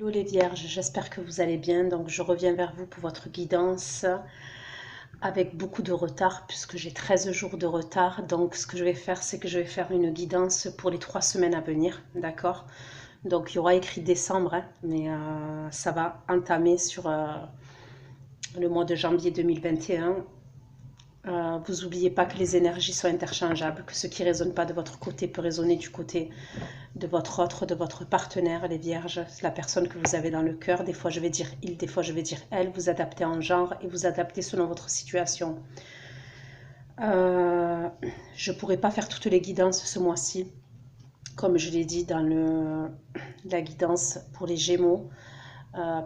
Hello les vierges, j'espère que vous allez bien. Donc je reviens vers vous pour votre guidance avec beaucoup de retard puisque j'ai 13 jours de retard. Donc ce que je vais faire, c'est que je vais faire une guidance pour les 3 semaines à venir, d'accord? Donc il y aura écrit décembre, hein, mais ça va entamer sur le mois de janvier 2021. Vous n'oubliez pas que les énergies sont interchangeables, que ce qui ne résonne pas de votre côté peut résonner du côté de votre autre, de votre partenaire, les vierges, la personne que vous avez dans le cœur. Des fois je vais dire il, des fois je vais dire elle. Vous adaptez en genre et vous adaptez selon votre situation. Je ne pourrai pas faire toutes les guidances ce mois-ci, comme je l'ai dit dans la guidance pour les Gémeaux.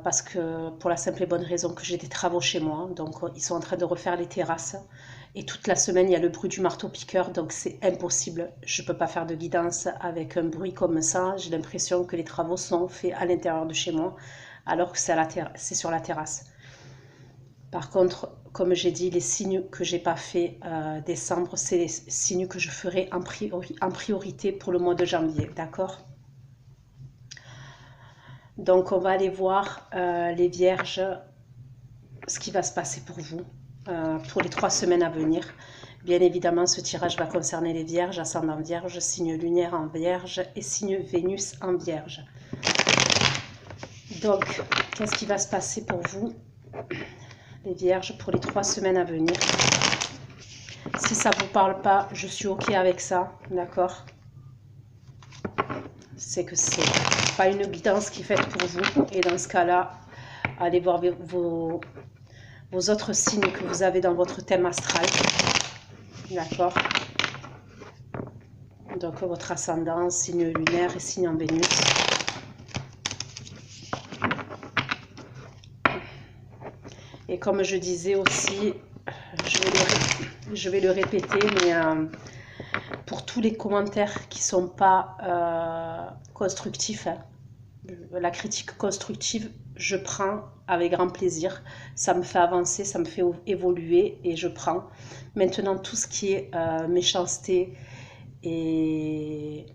Parce que pour la simple et bonne raison que j'ai des travaux chez moi, donc ils sont en train de refaire les terrasses et toute la semaine il y a le bruit du marteau-piqueur, donc c'est impossible, je ne peux pas faire de guidance avec un bruit comme ça. J'ai l'impression que les travaux sont faits à l'intérieur de chez moi alors que c'est sur la terrasse. Par contre, comme j'ai dit, les signes que j'ai pas fait décembre, c'est les signes que je ferai en priorité pour le mois de janvier, d'accord? Donc on va aller voir les vierges, ce qui va se passer pour vous pour les 3 semaines à venir. Bien évidemment, ce tirage va concerner les vierges, ascendant vierge, signe lunaire en vierge et signe Vénus en vierge. Donc, qu'est-ce qui va se passer pour vous, les vierges, pour les 3 semaines à venir? Si ça ne vous parle pas, je suis OK avec ça, d'accord? C'est que c'est pas une guidance qui est faite pour vous. Et dans ce cas-là, allez voir vos autres signes que vous avez dans votre thème astral. D'accord? Donc votre ascendant, signe lunaire et signe en Vénus. Et comme je disais aussi, je vais le répéter, mais pour tous les commentaires qui ne sont pas constructifs, hein, la critique constructive, je prends avec grand plaisir. Ça me fait avancer, ça me fait évoluer et je prends. Maintenant, tout ce qui est méchanceté et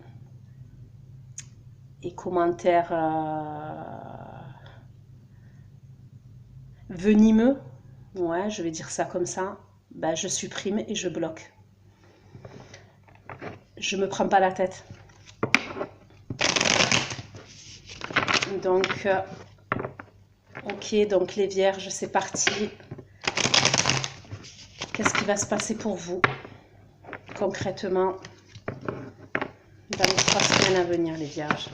commentaires venimeux, ouais, je vais dire ça comme ça, ben, je supprime et je bloque. Je me prends pas la tête. Donc, ok, donc les vierges, c'est parti. Qu'est-ce qui va se passer pour vous, concrètement, dans les 3 semaines à venir, les vierges?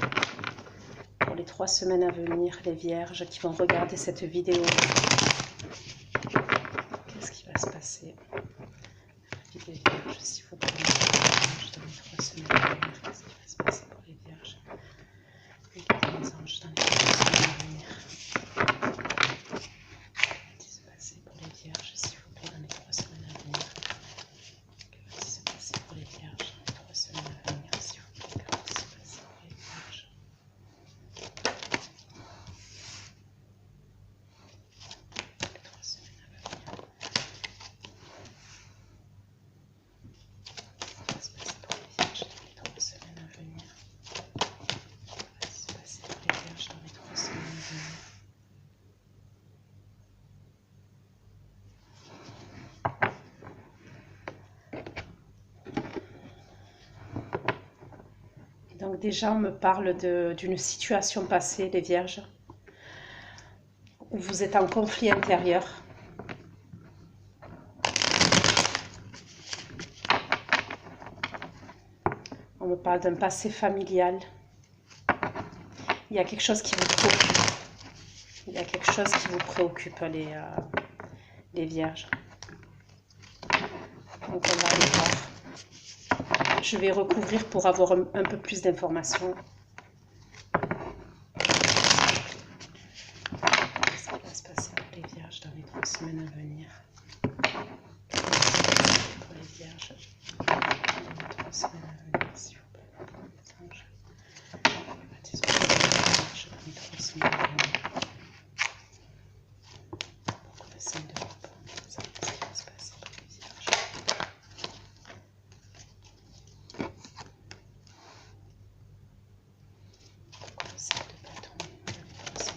Pour les 3 semaines à venir, les vierges qui vont regarder cette vidéo, qu'est-ce qui va se passer? Les vierges, s'il vous plaît, dans les 3 semaines à venir, qu'est-ce qui va se passer pour les vierges? Les anges dans les 3 semaines à venir. Qu'est-ce qui va se passer pour les vierges, s'il vous plaît, dans les 3 semaines à venir? Que va-t-il se passer pour les vierges dans les 3 semaines à venir, s'il vous plaît? Que va-t-il se passer pour les vierges? Les 3 semaines à venir. Qu'est-ce qui va se passer pour les vierges dans les 3 semaines à venir? Que va-t-il se passer pour les vierges dans les 3 semaines à venir? Donc déjà, on me parle d'une situation passée, les vierges, où vous êtes en conflit intérieur. On me parle d'un passé familial. Il y a quelque chose qui vous préoccupe. Il y a quelque chose qui vous préoccupe, les vierges. Donc on va aller voir. Je vais recouvrir pour avoir un peu plus d'informations. Qu'est-ce qui va se passer pour les vierges dans les 3 semaines à venir? Pour les vierges dans les 3 semaines à venir, s'il vous plaît. Les anges. Que va-t-il se passer pour les vierges dans les 3 semaines à venir? Beaucoup de signes de repos. Qu'est-ce qui va se passer pour les vierges? Beaucoup de signes de bâton dans les 3 semaines à venir.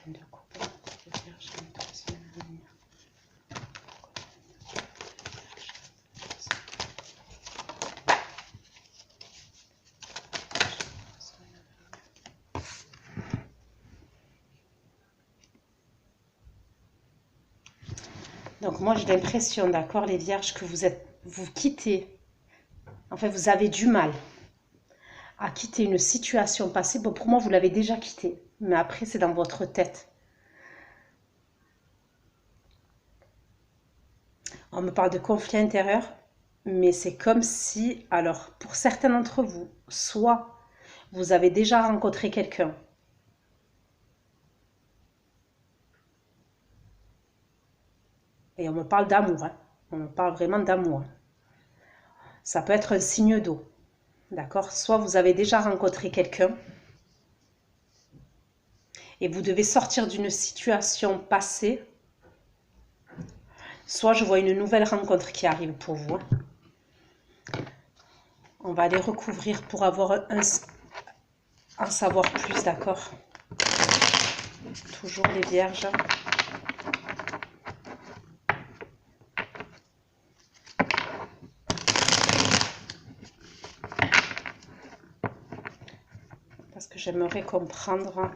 reine de coupe, le vierge dans les 3 semaines à venir. Donc moi j'ai l'impression, d'accord, les vierges, que vous quittez, en fait vous avez du mal à quitter une situation passée. Bon, pour moi vous l'avez déjà quittée, mais après c'est dans votre tête. On me parle de conflit intérieur, mais c'est comme si, alors pour certains d'entre vous, soit vous avez déjà rencontré quelqu'un, et on me parle d'amour, hein. On me parle vraiment d'amour. Ça peut être un signe d'eau, d'accord? Soit vous avez déjà rencontré quelqu'un et vous devez sortir d'une situation passée, soit je vois une nouvelle rencontre qui arrive pour vous. On va aller recouvrir pour avoir en savoir plus, d'accord? Toujours les vierges. Parce que j'aimerais comprendre.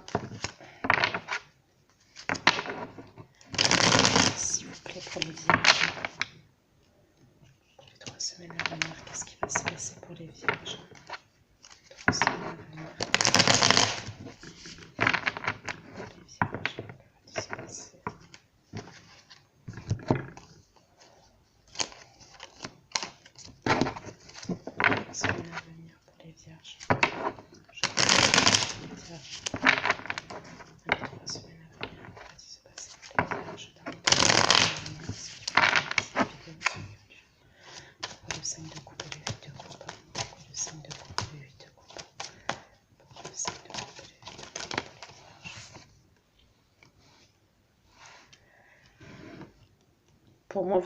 S'il vous plaît, pour les vierges. Pour les 3 semaines à venir, qu'est-ce qui va se passer pour les vierges? 3 semaines à venir. Les vierges, que va-t-il se passer? 3 semaines à venir pour les vierges. Je les vierges. Dans les 3 semaines à venir, que va-t-il se passer pour les vierges? Dans les 3 semaines à venir, si tu veux cette vidéo, pourquoi le 5 de coupe et le 8 de coupe? Pourquoi le 5 de coupe et le 8 de coupe? Pourquoi le 5 de coupe et le 8 de coupe pour les vierges? Pour moi,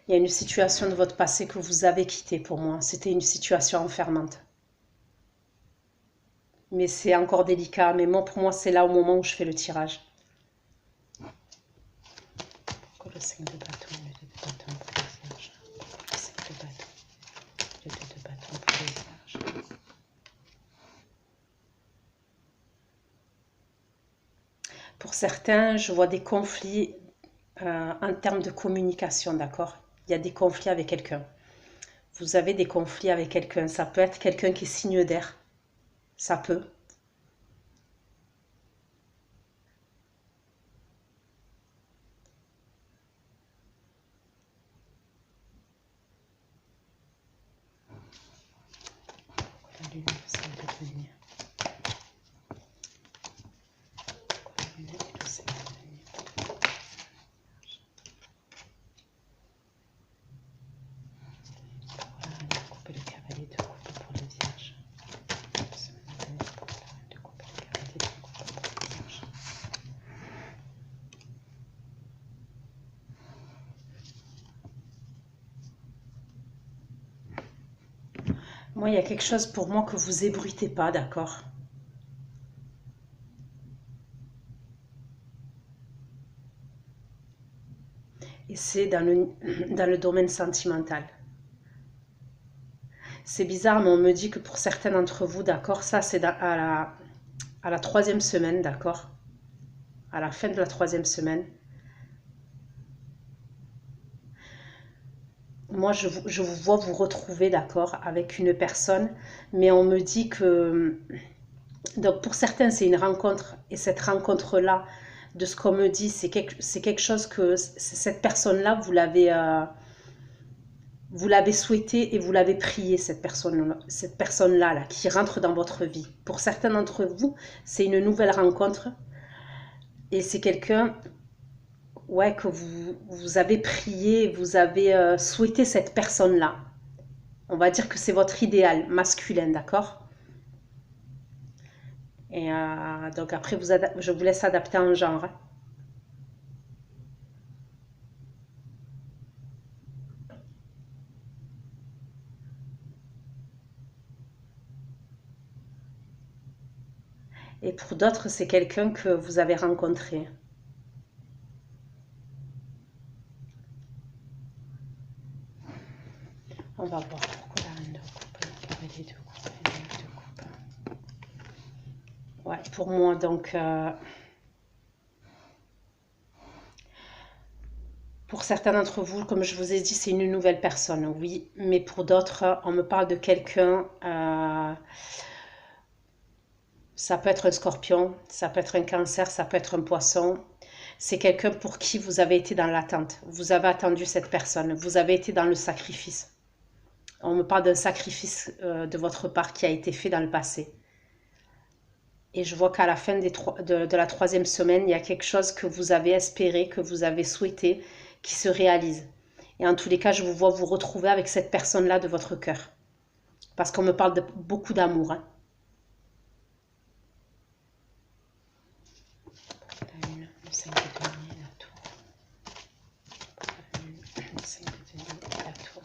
il y a une situation de votre passé que vous avez quittée pour moi. C'était une situation enfermante. Mais c'est encore délicat. Mais moi, pour moi, c'est là au moment où je fais le tirage. Pourquoi le 5 de bâton, le 2 de bâton pour les vierges? Pourquoi le 5 de bâton, le 2 de bâton pour les vierges? Pour certains, je vois des conflits en termes de communication, d'accord? Il y a des conflits avec quelqu'un. Vous avez des conflits avec quelqu'un. Ça peut être quelqu'un qui est signe d'air. Ça peut. La lune, ça va devenir. La lune et le 5 de venir. Pour la reine de coupe et le cavalier de coupe pour les vierges. La semaine à venir pour la reine de coupe et le cavalier de coupe pour les vierges. Moi, il y a quelque chose pour moi que vous ébruitez pas, d'accord? Et c'est dans le domaine sentimental. C'est bizarre, mais on me dit que pour certains d'entre vous, d'accord, ça c'est à la 3e semaine, d'accord? À la fin de la 3e semaine. Moi, je vous vois vous retrouver, d'accord, avec une personne, mais on me dit que... Donc pour certains, c'est une rencontre, et cette rencontre-là, de ce qu'on me dit, c'est quelque chose que cette personne-là, vous l'avez souhaité et vous l'avez prié, cette personne-là là, qui rentre dans votre vie. Pour certains d'entre vous, c'est une nouvelle rencontre, et c'est quelqu'un, ouais, que vous avez prié, vous avez souhaité cette personne-là. On va dire que c'est votre idéal masculin, d'accord? Et donc après, je vous laisse adapter en genre. Et pour d'autres, c'est quelqu'un que vous avez rencontré. On va voir pourquoi la reine de coupe, les deux coupes, les deux coupes. Ouais, pour moi, donc, pour certains d'entre vous, comme je vous ai dit, c'est une nouvelle personne, oui. Mais pour d'autres, on me parle de quelqu'un, ça peut être un scorpion, ça peut être un cancer, ça peut être un poisson. C'est quelqu'un pour qui vous avez été dans l'attente. Vous avez attendu cette personne, vous avez été dans le sacrifice. On me parle d'un sacrifice de votre part qui a été fait dans le passé. Et je vois qu'à la fin de la troisième semaine, il y a quelque chose que vous avez espéré, que vous avez souhaité, qui se réalise. Et en tous les cas, je vous vois vous retrouver avec cette personne-là de votre cœur. Parce qu'on me parle de beaucoup d'amour. Hein. La lune, le 5 de denier, la tour. La lune, le 5 de denier, la tour.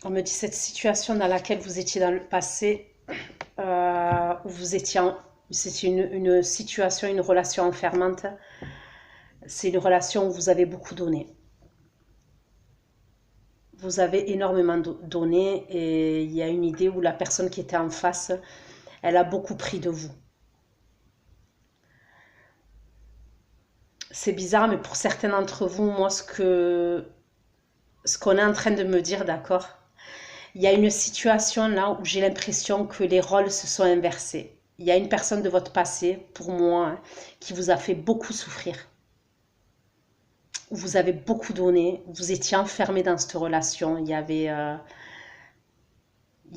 On me dit cette situation dans laquelle vous étiez dans le passé, où vous étiez c'est une situation, une relation enfermante. C'est une relation où vous avez beaucoup donné. Vous avez énormément donné et il y a une idée où la personne qui était en face, elle a beaucoup pris de vous. C'est bizarre, mais pour certains d'entre vous, moi, ce qu'on est en train de me dire, d'accord? Il y a une situation là où j'ai l'impression que les rôles se sont inversés. Il y a une personne de votre passé, pour moi, hein, qui vous a fait beaucoup souffrir. Vous avez beaucoup donné, vous étiez enfermé dans cette relation. Il y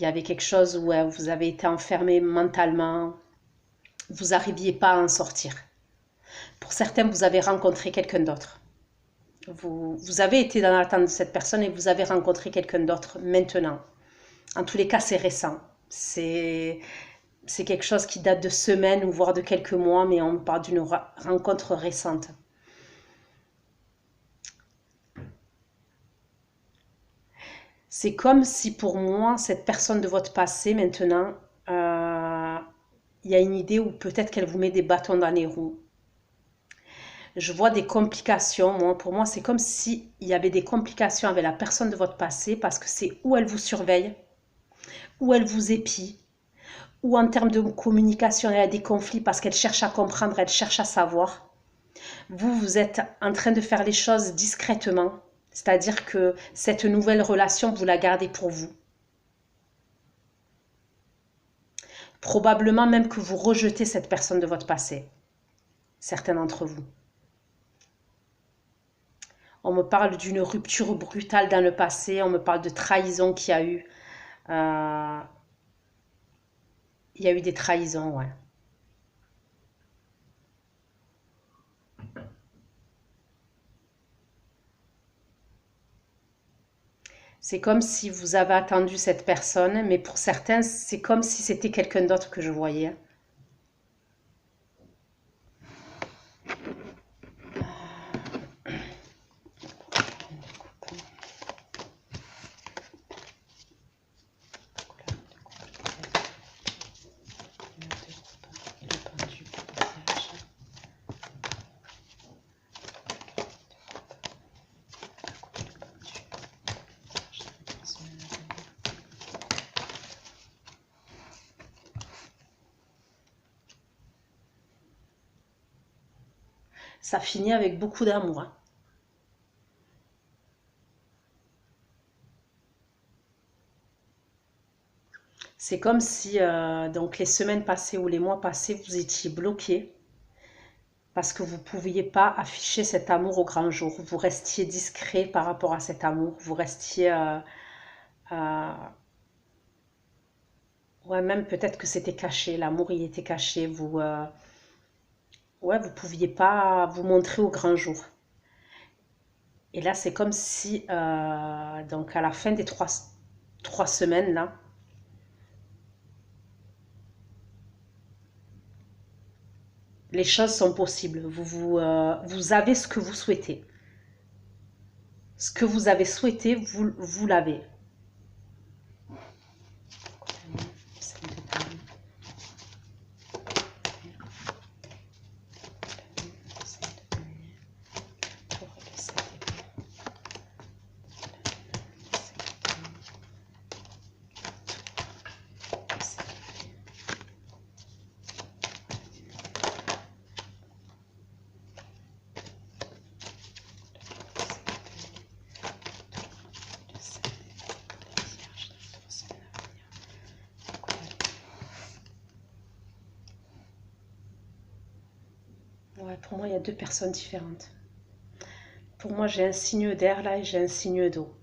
avait quelque chose où vous avez été enfermé mentalement. Vous n'arriviez pas à en sortir. Pour certains, vous avez rencontré quelqu'un d'autre. Vous avez été dans l'attente de cette personne et vous avez rencontré quelqu'un d'autre maintenant. En tous les cas, c'est récent. C'est quelque chose qui date de semaines ou voire de quelques mois, mais on parle d'une rencontre récente. C'est comme si pour moi, cette personne de votre passé, maintenant, il y a une idée où peut-être qu'elle vous met des bâtons dans les roues. Je vois des complications. Moi, pour moi, c'est comme s'il y avait des complications avec la personne de votre passé parce que c'est où elle vous surveille, où elle vous épie, ou en termes de communication, il y a des conflits parce qu'elle cherche à comprendre, elle cherche à savoir. Vous êtes en train de faire les choses discrètement, c'est-à-dire que cette nouvelle relation, vous la gardez pour vous. Probablement même que vous rejetez cette personne de votre passé, certains d'entre vous. On me parle d'une rupture brutale dans le passé, on me parle de trahison qu'il y a eu. Il y a eu des trahisons, ouais. C'est comme si vous avez attendu cette personne, mais pour certains, c'est comme si c'était quelqu'un d'autre que je voyais. Ça finit avec beaucoup d'amour. Hein. C'est comme si, donc les semaines passées ou les mois passés, vous étiez bloqué. parce que vous ne pouviez pas afficher cet amour au grand jour. Vous restiez discret par rapport à cet amour. Vous restiez... ouais, même peut-être que c'était caché. L'amour, il était caché. Vous... ouais, vous ne pouviez pas vous montrer au grand jour. Et là, c'est comme si... donc, à la fin des trois semaines, là, les choses sont possibles. Vous avez ce que vous souhaitez. Ce que vous avez souhaité, vous l'avez. Ouais, pour moi, il y a deux personnes différentes. Pour moi, j'ai un signe d'air là et j'ai un signe d'eau.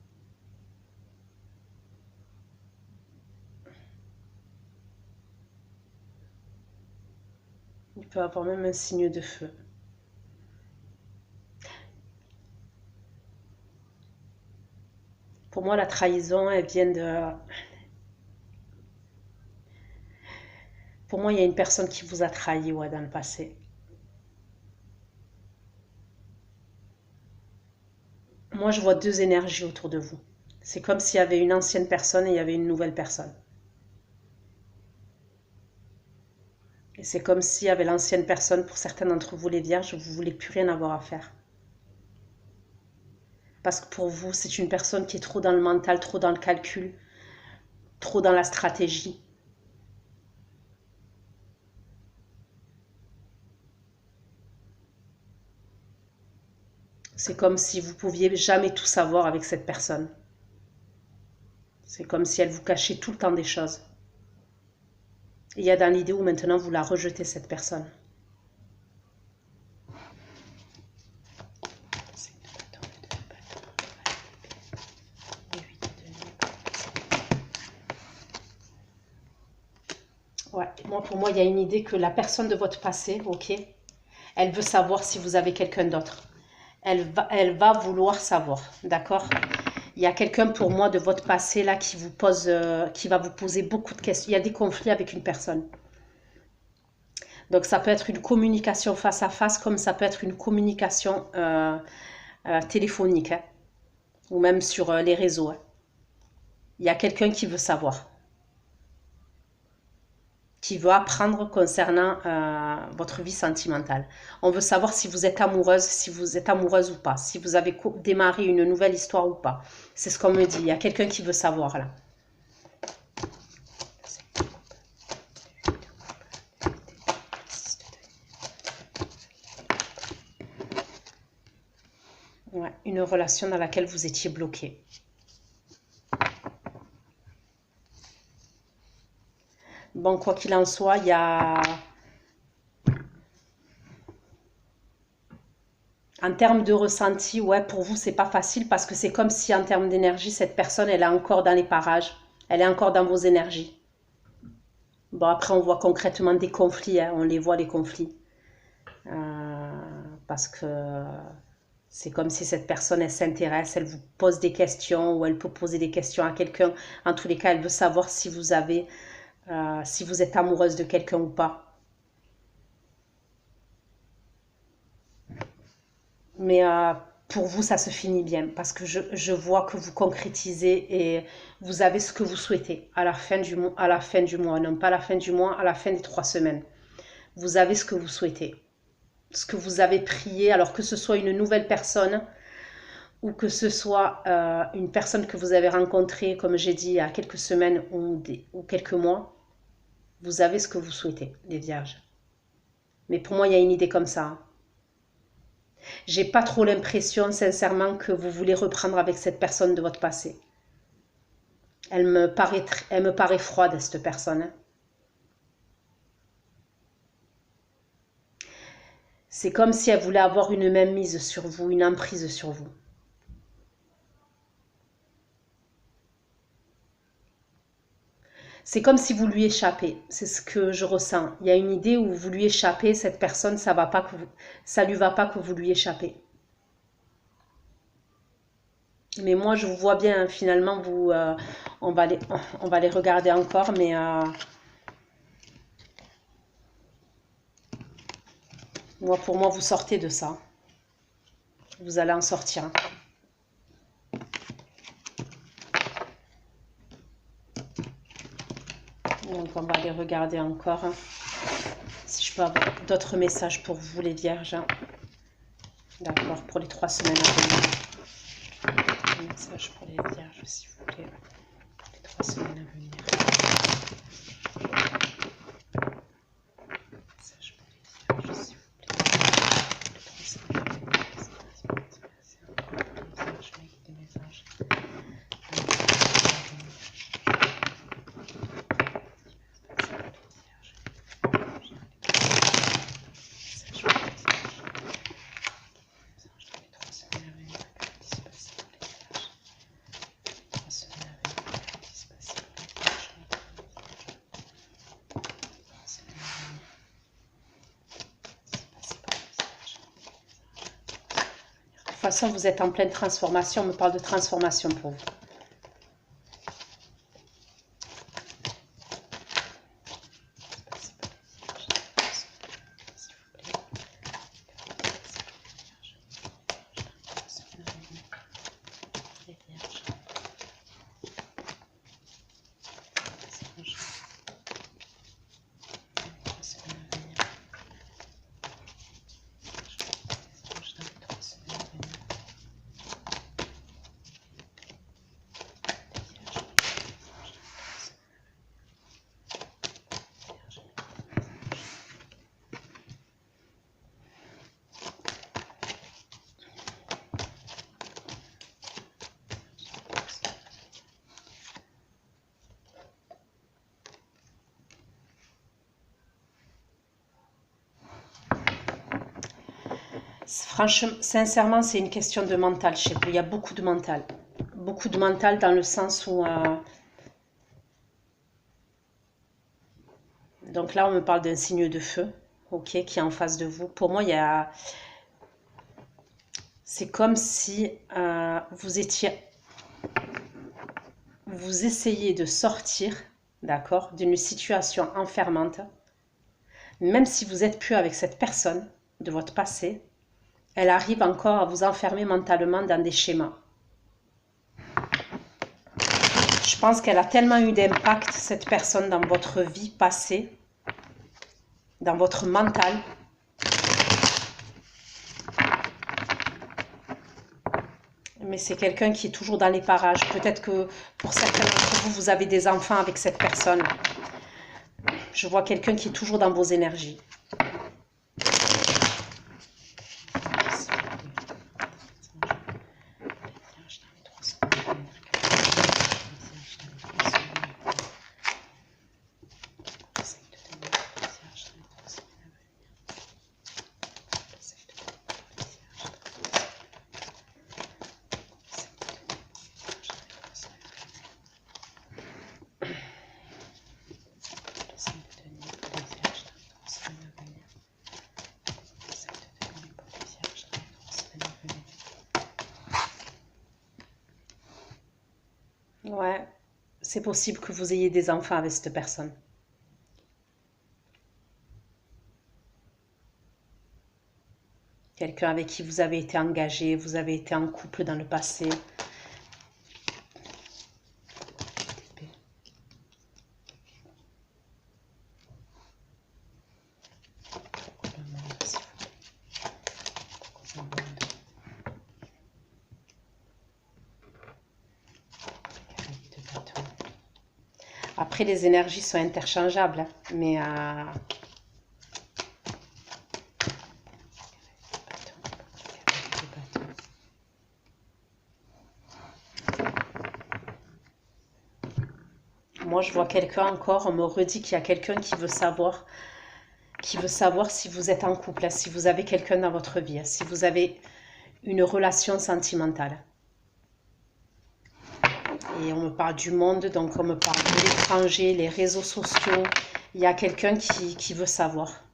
Il peut avoir même un signe de feu. Pour moi, la trahison, elle vient de... Pour moi, il y a une personne qui vous a trahi, ouais, dans le passé. Moi, je vois deux énergies autour de vous. C'est comme s'il y avait une ancienne personne et il y avait une nouvelle personne. Et c'est comme s'il y avait l'ancienne personne, pour certains d'entre vous, les vierges, vous ne voulez plus rien avoir à faire. Parce que pour vous, c'est une personne qui est trop dans le mental, trop dans le calcul, trop dans la stratégie. C'est comme si vous pouviez jamais tout savoir avec cette personne. C'est comme si elle vous cachait tout le temps des choses. Et il y a dans l'idée où maintenant vous la rejetez, cette personne. Ouais, moi, pour moi, il y a une idée que la personne de votre passé, ok, elle veut savoir si vous avez quelqu'un d'autre. Elle va vouloir savoir, d'accord? Il y a quelqu'un pour moi de votre passé là qui vous pose, qui va vous poser beaucoup de questions. Il y a des conflits avec une personne. Donc ça peut être une communication face à face, comme ça peut être une communication téléphonique, hein, ou même sur les réseaux. Hein. Il y a quelqu'un qui veut savoir, qui veut apprendre concernant votre vie sentimentale. On veut savoir si vous êtes amoureuse, si vous êtes amoureuse ou pas, si vous avez démarré une nouvelle histoire ou pas. C'est ce qu'on me dit. Il y a quelqu'un qui veut savoir là. Ouais, une relation dans laquelle vous étiez bloqué. Bon, quoi qu'il en soit, il y a... En termes de ressenti, ouais, pour vous, c'est pas facile parce que c'est comme si en termes d'énergie, cette personne, elle est encore dans les parages. Elle est encore dans vos énergies. Bon, après, on voit concrètement des conflits, hein, on les voit, les conflits. Parce que c'est comme si cette personne, elle s'intéresse, elle vous pose des questions ou elle peut poser des questions à quelqu'un. En tous les cas, elle veut savoir si vous avez, si vous êtes amoureuse de quelqu'un ou pas. Mais pour vous, ça se finit bien parce que je vois que vous concrétisez et vous avez ce que vous souhaitez à la fin du mois, non pas à la fin du mois, à la fin des 3 semaines. Vous avez ce que vous souhaitez, ce que vous avez prié, alors que ce soit une nouvelle personne ou que ce soit une personne que vous avez rencontrée, comme j'ai dit, il y a quelques semaines ou quelques mois, vous avez ce que vous souhaitez, les vierges. Mais pour moi, il y a une idée comme ça. Hein. J'ai pas trop l'impression, sincèrement, que vous voulez reprendre avec cette personne de votre passé. Elle me paraît froide, cette personne. Hein. C'est comme si elle voulait avoir une mainmise sur vous, une emprise sur vous. C'est comme si vous lui échappez. C'est ce que je ressens. Il y a une idée où vous lui échappez, cette personne, ça va pas que vous, ça lui va pas que vous lui échappez. Mais moi, je vous vois bien, hein, finalement, vous, on va les regarder encore, mais moi, pour moi, vous sortez de ça. Vous allez en sortir. Donc, on va les regarder encore. Si je peux avoir d'autres messages pour vous, les vierges. D'accord, pour les 3 semaines à venir. Un message pour les vierges, s'il vous plaît. Les 3 semaines à venir. Message pour les vierges, s'il vous plaît. Les 3 semaines à venir. Je mets des messages. De toute façon, vous êtes en pleine transformation. On me parle de transformation pour vous. Franchement, sincèrement, c'est une question de mental chez vous. Il y a beaucoup de mental. Beaucoup de mental dans le sens où... donc là, on me parle d'un signe de feu, ok, qui est en face de vous. Pour moi, il y a... C'est comme si vous étiez... Vous essayez de sortir, d'accord, d'une situation enfermante. Même si vous n'êtes plus avec cette personne de votre passé, elle arrive encore à vous enfermer mentalement dans des schémas. Je pense qu'elle a tellement eu d'impact, cette personne, dans votre vie passée, dans votre mental. Mais c'est quelqu'un qui est toujours dans les parages. Peut-être que pour certains d'entre vous, vous avez des enfants avec cette personne. Je vois quelqu'un qui est toujours dans vos énergies. Ouais, c'est possible que vous ayez des enfants avec cette personne. Quelqu'un avec qui vous avez été engagé, vous avez été en couple dans le passé. Après, les énergies sont interchangeables, hein, mais moi, je vois quelqu'un encore, on me redit qu'il y a quelqu'un qui veut savoir qui veut savoir si vous êtes en couple, si vous avez quelqu'un dans votre vie, si vous avez une relation sentimentale. Et on me parle du monde, donc on me parle de l'étranger, les réseaux sociaux. Il y a quelqu'un qui veut savoir.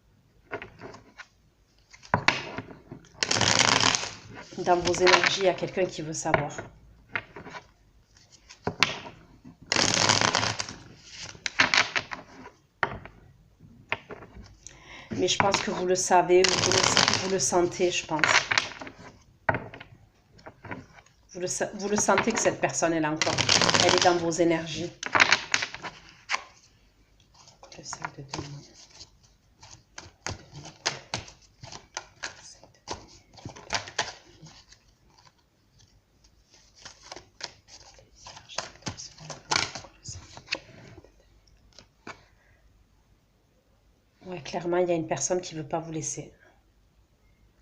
Dans vos énergies, il y a quelqu'un qui veut savoir. Mais je pense que vous le savez, vous le sentez, je pense. Vous le sentez que cette personne est là encore. Elle est dans vos énergies. Le 5 de denier. Ouais, clairement, il y a une personne qui ne veut pas vous laisser.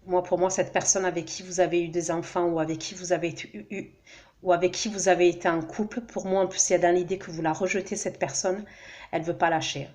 Moi, pour moi, cette personne avec qui vous avez eu des enfants ou avec qui vous avez été en couple, pour moi, en plus, il y a dans l'idée que vous la rejetez, cette personne, elle ne veut pas lâcher.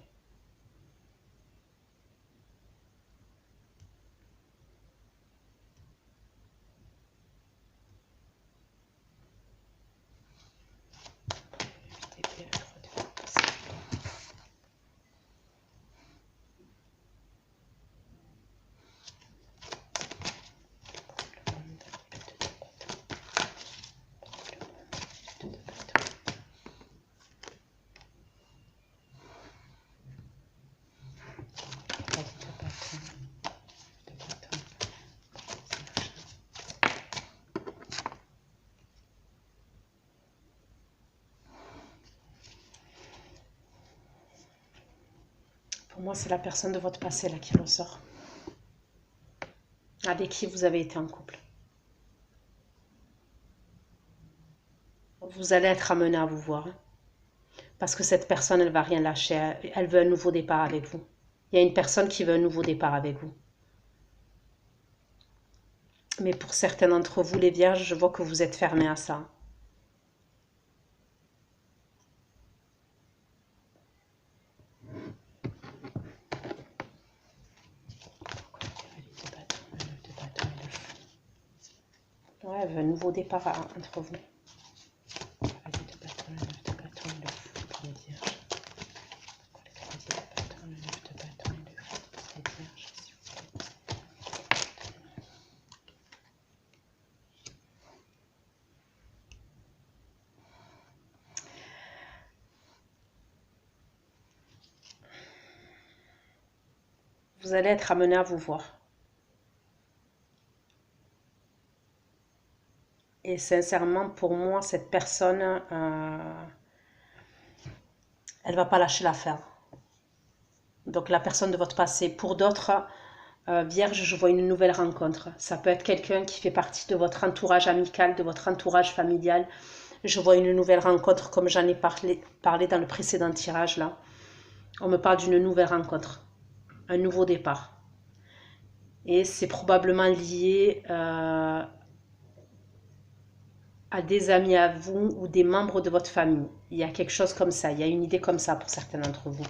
Pour moi, c'est la personne de votre passé là qui ressort. Avec qui vous avez été en couple. Vous allez être amené à vous voir. Parce que cette personne, elle ne va rien lâcher. Elle veut un nouveau départ avec vous. Il y a une personne qui veut un nouveau départ avec vous. Mais pour certains d'entre vous, les vierges, je vois que vous êtes fermés à ça. Ouais, elle veut un nouveau départ entre vous. Vous allez être amené à vous voir. Et sincèrement, pour moi, cette personne, elle ne va pas lâcher l'affaire. Donc la personne de votre passé. Pour d'autres, vierge, je vois une nouvelle rencontre. Ça peut être quelqu'un qui fait partie de votre entourage amical, de votre entourage familial. Je vois une nouvelle rencontre, comme j'en ai parlé dans le précédent tirage là. On me parle d'une nouvelle rencontre, un nouveau départ. Et c'est probablement lié à des amis à vous ou des membres de votre famille. Il y a quelque chose comme ça, il y a une idée comme ça pour certains d'entre vous.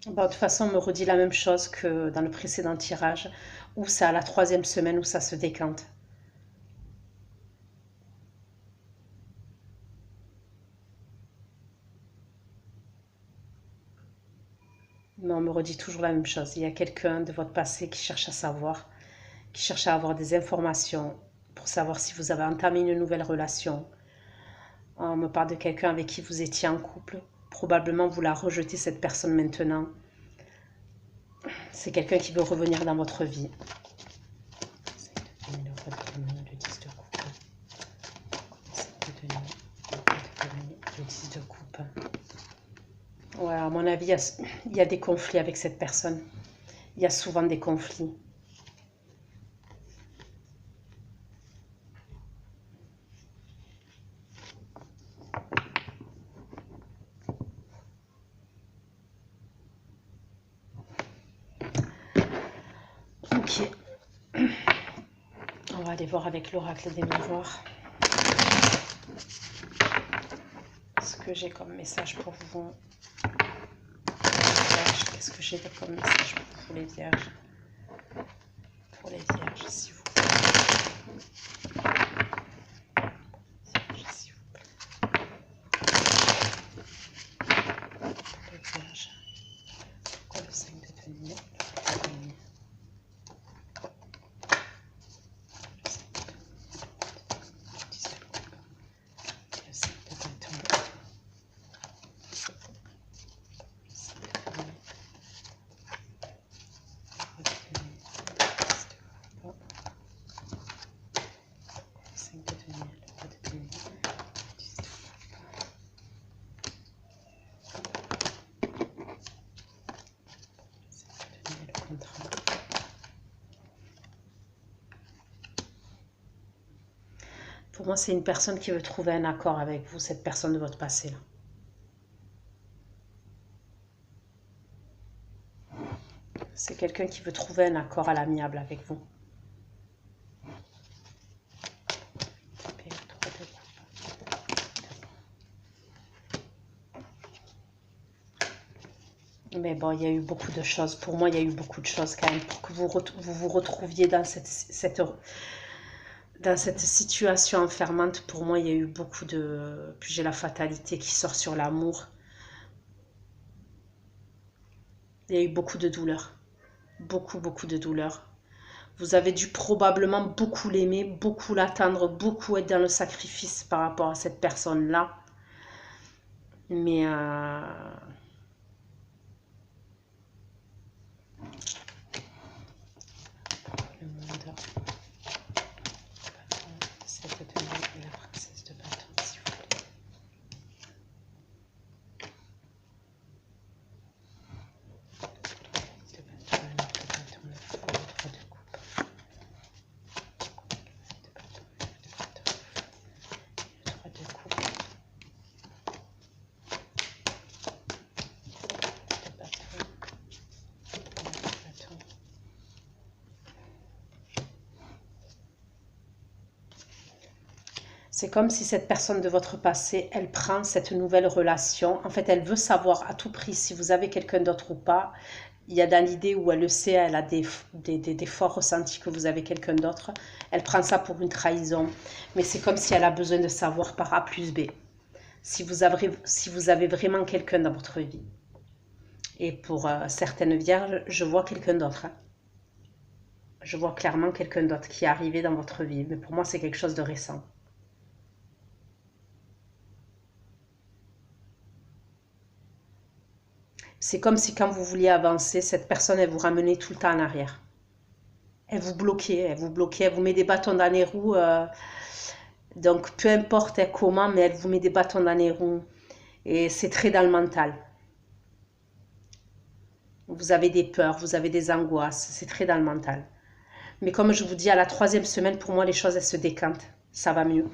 Bah, de toute façon, on me redit la même chose que dans le précédent tirage, où c'est à la 3e semaine où ça se décante. Mais on me redit toujours la même chose. Il y a quelqu'un de votre passé qui cherche à savoir, qui cherche à avoir des informations pour savoir si vous avez entamé une nouvelle relation. On me parle de quelqu'un avec qui vous étiez en couple. Probablement, vous la rejetez, cette personne, maintenant. C'est quelqu'un qui veut revenir dans votre vie. Le 10 de coupe. Le 10 de coupe. Ouais, à mon avis, il y a des conflits avec cette personne. Il y a souvent des conflits. Ok. On va aller voir avec l'oracle des miroirs. Ce que j'ai comme message pour vous. Qu'est-ce que j'ai comme message pour vous, les vierges? Pour les vierges, s'il vous plaît. Vierges, s'il vous plaît. Pour les vierges. Pourquoi le 5 de denier? Pour moi, c'est une personne qui veut trouver un accord avec vous, cette personne de votre passé là. C'est quelqu'un qui veut trouver un accord à l'amiable avec vous. Mais bon, il y a eu beaucoup de choses. Pour moi, il y a eu beaucoup de choses quand même pour que vous vous retrouviez dans cette situation enfermante. Pour moi, il y a eu beaucoup de... Puis j'ai la fatalité qui sort sur l'amour. Il y a eu beaucoup de douleur. Beaucoup de douleur. Vous avez dû probablement beaucoup l'aimer, beaucoup l'attendre, beaucoup être dans le sacrifice par rapport à cette personne-là. Mais... Le monde... Cette tenue et la princesse de bâton, s'il vous plaît. C'est comme si cette personne de votre passé, elle prend cette nouvelle relation. En fait, elle veut savoir à tout prix si vous avez quelqu'un d'autre ou pas. Il y a dans l'idée où elle le sait, elle a des forts ressentis que vous avez quelqu'un d'autre. Elle prend ça pour une trahison. Mais c'est comme si elle a besoin de savoir par A plus B. Si vous avez vraiment quelqu'un dans votre vie. Et pour certaines vierges, je vois quelqu'un d'autre. Hein. Je vois clairement quelqu'un d'autre qui est arrivé dans votre vie. Mais pour moi, c'est quelque chose de récent. C'est comme si quand vous vouliez avancer, cette personne, elle vous ramenait tout le temps en arrière. Elle vous bloquait, elle vous met des bâtons dans les roues. Donc, peu importe comment, mais elle vous met des bâtons dans les roues. Et c'est très dans le mental. Vous avez des peurs, vous avez des angoisses, c'est très dans le mental. Mais comme je vous dis, à la 3e semaine, pour moi, les choses, elles se décantent. Ça va mieux.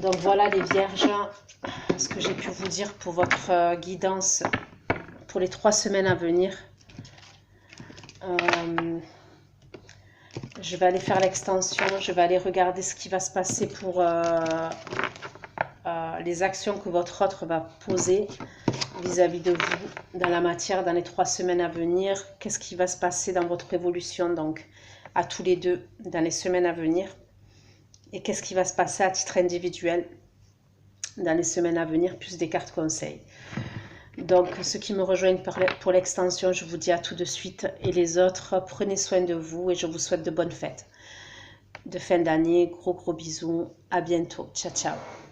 Donc voilà les vierges, ce que j'ai pu vous dire pour votre guidance pour les 3 semaines à venir. Je vais aller faire l'extension, je vais aller regarder ce qui va se passer pour les actions que votre autre va poser vis-à-vis de vous dans la matière dans les 3 semaines à venir. Qu'est-ce qui va se passer dans votre évolution, donc à tous les deux dans les semaines à venir. Et qu'est-ce qui va se passer à titre individuel dans les semaines à venir, plus des cartes conseils. Donc, ceux qui me rejoignent pour l'extension, je vous dis à tout de suite. Et les autres, prenez soin de vous et je vous souhaite de bonnes fêtes de fin d'année. Gros bisous. À bientôt. Ciao, ciao.